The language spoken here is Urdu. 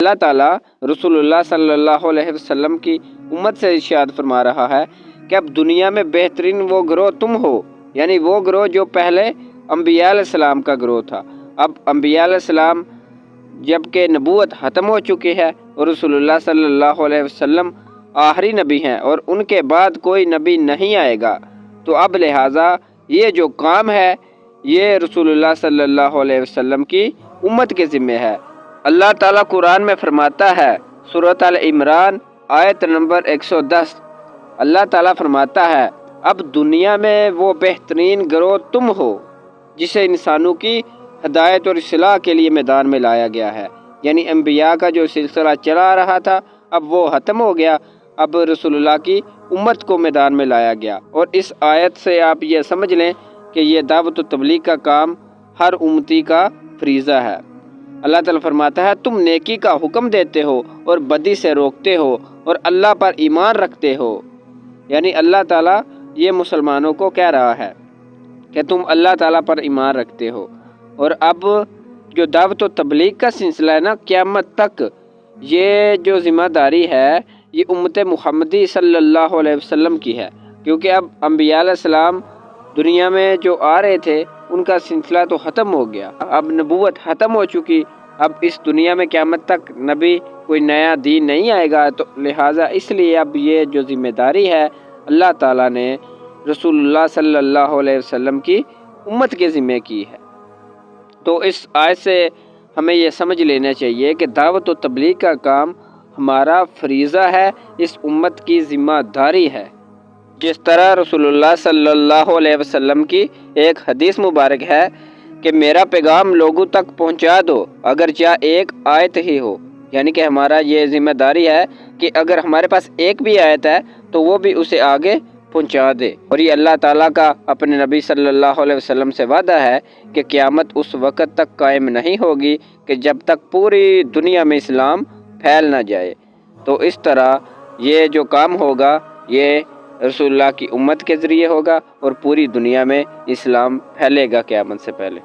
اللہ تعالیٰ رسول اللہ صلی اللہ علیہ وسلم کی امت سے ارشاد فرما رہا ہے کہ اب دنیا میں بہترین وہ گروہ تم ہو، یعنی وہ گروہ جو پہلے انبیاء علیہ السلام کا گروہ تھا۔ اب انبیاء علیہ السلام جب کہ نبوت ختم ہو چکی ہے اور رسول اللہ صلی اللہ علیہ وسلم آخری نبی ہیں اور ان کے بعد کوئی نبی نہیں آئے گا، تو اب لہٰذا یہ جو کام ہے یہ رسول اللہ صلی اللہ علیہ وسلم کی امت کے ذمہ ہے۔ اللہ تعالیٰ قرآن میں فرماتا ہے، سورۃ آل عمران آیت نمبر 110، اللہ تعالیٰ فرماتا ہے اب دنیا میں وہ بہترین گروہ تم ہو جسے انسانوں کی ہدایت اور اصلاح کے لیے میدان میں لایا گیا ہے۔ یعنی انبیاء کا جو سلسلہ چلا آ رہا تھا اب وہ ختم ہو گیا، اب رسول اللہ کی امت کو میدان میں لایا گیا۔ اور اس آیت سے آپ یہ سمجھ لیں کہ یہ دعوت و تبلیغ کا کام ہر امتی کا فریضہ ہے۔ اللہ تعالیٰ فرماتا ہے تم نیکی کا حکم دیتے ہو اور بدی سے روکتے ہو اور اللہ پر ایمان رکھتے ہو۔ یعنی اللہ تعالیٰ یہ مسلمانوں کو کہہ رہا ہے کہ تم اللہ تعالیٰ پر ایمان رکھتے ہو۔ اور اب جو دعوت و تبلیغ کا سلسلہ ہے نا، قیامت تک یہ جو ذمہ داری ہے یہ امت محمدی صلی اللہ علیہ وسلم کی ہے، کیونکہ اب انبیاء علیہ السلام دنیا میں جو آ رہے تھے ان کا سلسلہ تو ختم ہو گیا، اب نبوت ختم ہو چکی، اب اس دنیا میں قیامت تک نبی کوئی نیا دین نہیں آئے گا، تو لہٰذا اس لیے اب یہ جو ذمہ داری ہے اللہ تعالیٰ نے رسول اللہ صلی اللہ علیہ وسلم کی امت کے ذمہ کی ہے۔ تو اس آیت سے ہمیں یہ سمجھ لینا چاہیے کہ دعوت و تبلیغ کا کام ہمارا فریضہ ہے، اس امت کی ذمہ داری ہے۔ جس طرح رسول اللہ صلی اللہ علیہ وسلم کی ایک حدیث مبارک ہے کہ میرا پیغام لوگوں تک پہنچا دو اگرچہ ایک آیت ہی ہو، یعنی کہ ہمارا یہ ذمہ داری ہے کہ اگر ہمارے پاس ایک بھی آیت ہے تو وہ بھی اسے آگے پہنچا دے۔ اور یہ اللہ تعالیٰ کا اپنے نبی صلی اللہ علیہ وسلم سے وعدہ ہے کہ قیامت اس وقت تک قائم نہیں ہوگی کہ جب تک پوری دنیا میں اسلام پھیل نہ جائے۔ تو اس طرح یہ جو کام ہوگا یہ رسول اللہ کی امت کے ذریعے ہوگا اور پوری دنیا میں اسلام پھیلے گا قیامت سے پہلے۔